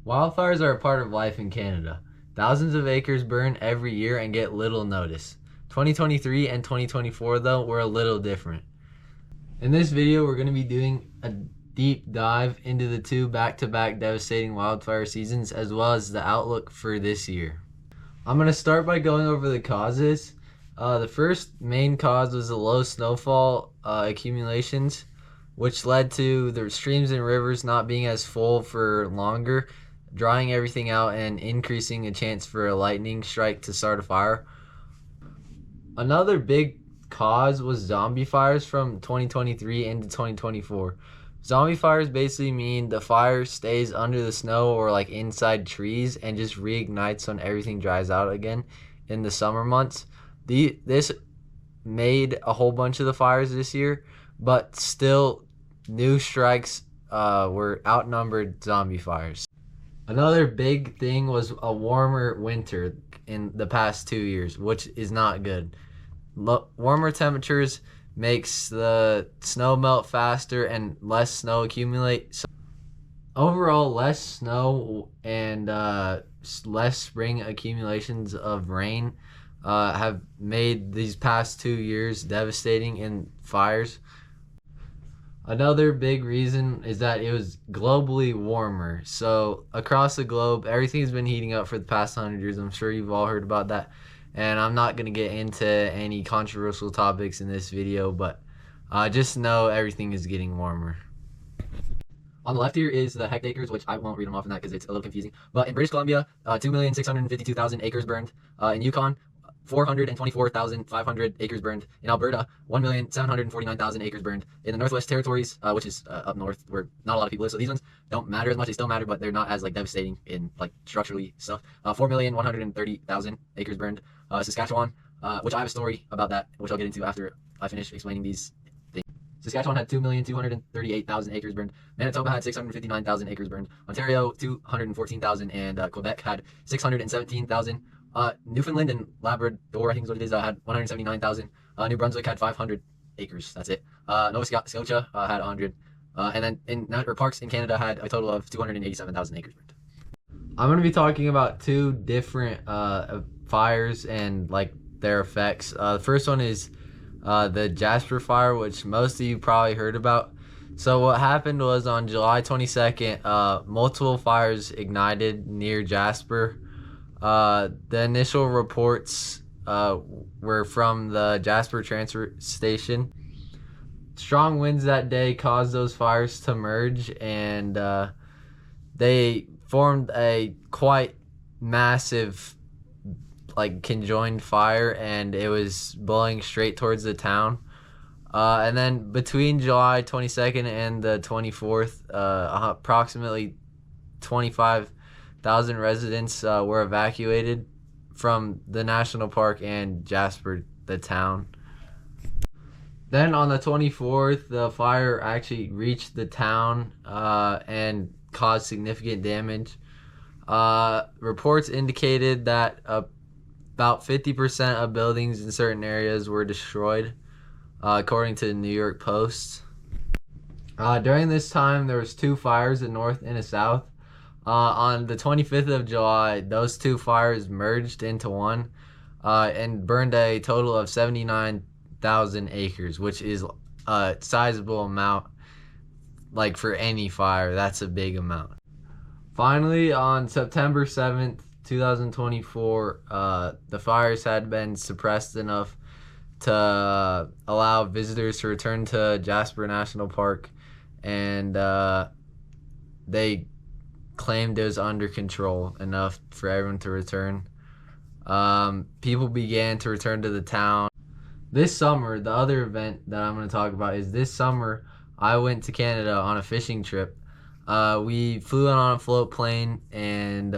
Wildfires are a part of life in Canada. Thousands of acres burn every year and get little notice. 2023 and 2024, though, were a little different. In this video, we're going to be doing a deep dive into the two back-to-back devastating wildfire seasons, as well as the outlook for this year. I'm going to start by going over the causes. The first main cause was the low snowfall accumulations, which led to the streams and rivers not being as full for longer, drying everything out and increasing a chance for a lightning strike to start a fire. Another big cause was zombie fires from 2023 into 2024. Zombie fires basically mean the fire stays under the snow or like inside trees and just reignites when everything dries out again in the summer months. This made a whole bunch of the fires this year, but still new strikes were outnumbered zombie fires. Another big thing was a warmer winter in the past 2 years, which is not good. Warmer temperatures makes the snow melt faster and less snow accumulate. So overall, less snow and less spring accumulations of rain have made these past 2 years devastating in fires. Another big reason is that it was globally warmer. So across the globe, everything's been heating up for the past 100 years. I'm sure you've all heard about that. And I'm not going to get into any controversial topics in this video, but just know everything is getting warmer. On the left here is the hectares, which I won't read them off in that because it's a little confusing. But in British Columbia, 2,652,000 acres burned. In Yukon, 424,500 acres burned. In Alberta, 1,749,000 acres burned. In the Northwest Territories, which is up north where not a lot of people live, so these ones don't matter as much. They still matter, but they're not as like devastating in like structurally stuff. 4,130,000 acres burned. Saskatchewan, which I have a story about that, which I'll get into after I finish explaining these things. Saskatchewan had 2,238,000 acres burned. Manitoba had 659,000 acres burned. Ontario, 214,000, and Quebec had 617,000. Newfoundland and Labrador, I think is what it is, had 179,000. New Brunswick had 500 acres. That's it. Nova Scotia had 100. And then in parks in Canada had a total of 287,000 acres burned. I'm going to be talking about two different fires and like their effects. The first one is the Jasper fire, which most of you probably heard about. So what happened was on July 22nd, multiple fires ignited near Jasper. The initial reports were from the Jasper transfer station. Strong winds that day caused those fires to merge, and they formed a quite massive like conjoined fire, and it was blowing straight towards the town. And then between July 22nd and the 24th, approximately 25,000 residents were evacuated from the national park and Jasper, the town. Then on the 24th, the fire actually reached the town and caused significant damage. Reports indicated that about 50% of buildings in certain areas were destroyed, according to the New York Post. During this time, there was two fires, a north and a south. On the 25th of July, those two fires merged into one and burned a total of 79,000 acres, which is a sizable amount. Like for any fire, that's a big amount. Finally, on September 7th, 2024, the fires had been suppressed enough to allow visitors to return to Jasper National Park, and they claimed it was under control enough for everyone to return. People began to return to the town. This summer, the other event that I'm going to talk about is this summer, I went to Canada on a fishing trip. We flew in on a float plane, and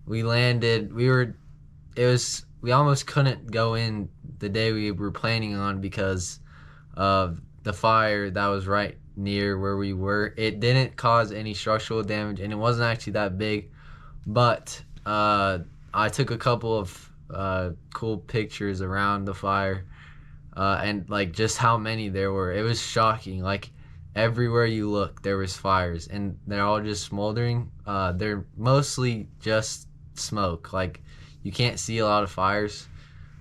we landed. We almost couldn't go in the day we were planning on because of the fire that was right near where we were. It didn't cause any structural damage, and it wasn't actually that big, but I took a couple of cool pictures around the fire, and like just how many there were. It was shocking. Like everywhere you look there was fires, and they're all just smoldering. They're mostly just smoke. Like, you can't see a lot of fires.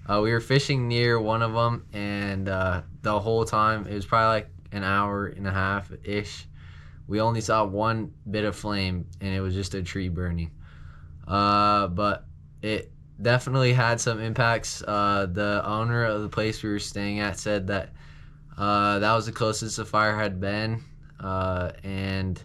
We were fishing near one of them, and the whole time, it was probably like an hour and a half ish, we only saw one bit of flame, and it was just a tree burning. But it definitely had some impacts. The owner of the place we were staying at said that that was the closest the fire had been, and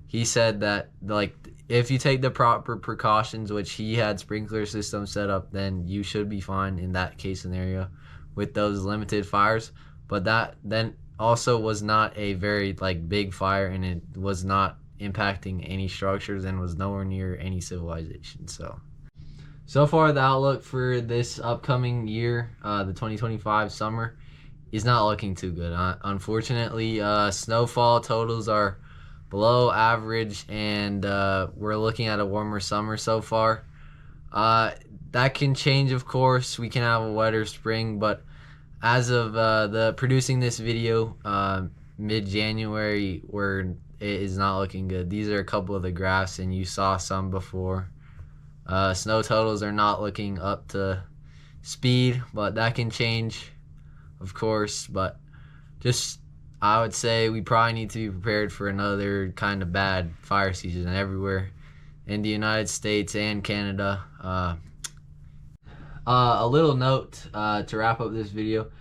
he said that, like, if you take the proper precautions, which he had sprinkler systems set up, then you should be fine in that case scenario with those limited fires. But that then also was not a very like big fire, and it was not impacting any structures and was nowhere near any civilization. So far, the outlook for this upcoming year, the 2025 summer, is not looking too good. Unfortunately, snowfall totals are below average, and we're looking at a warmer summer so far. That can change, of course. We can have a wetter spring, but as of the producing this video, mid-January, it is not looking good. These are a couple of the graphs, and you saw some before. Snow totals are not looking up to speed, but that can change, of course. But just, I would say we probably need to be prepared for another kind of bad fire season everywhere in the United States and Canada. A little note to wrap up this video.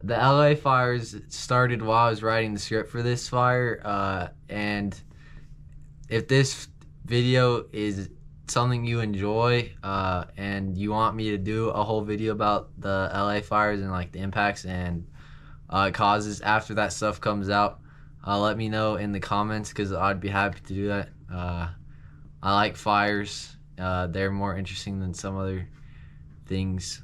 The LA fires started while I was writing the script for this fire, and if this video is something you enjoy, and you want me to do a whole video about the LA fires and like the impacts and causes after that stuff comes out, let me know in the comments, because I'd be happy to do that. I like fires. They're more interesting than some other things.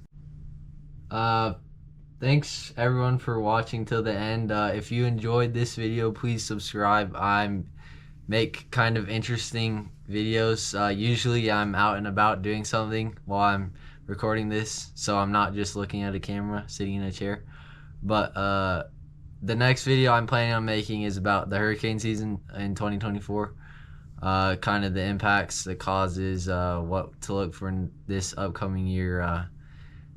Thanks everyone for watching till the end. If you enjoyed this video, please subscribe. I make kind of interesting videos. Usually I'm out and about doing something while I'm recording this, so I'm not just looking at a camera sitting in a chair. But the next video I'm planning on making is about the hurricane season in 2024, kind of the impacts, the causes, what to look for in this upcoming year.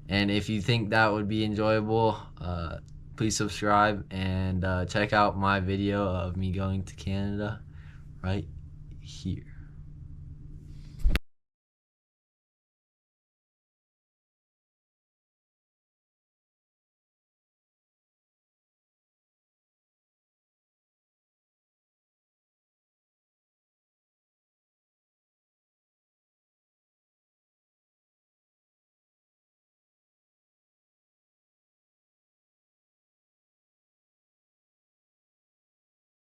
And if you think that would be enjoyable, please subscribe, and check out my video of me going to Canada right here.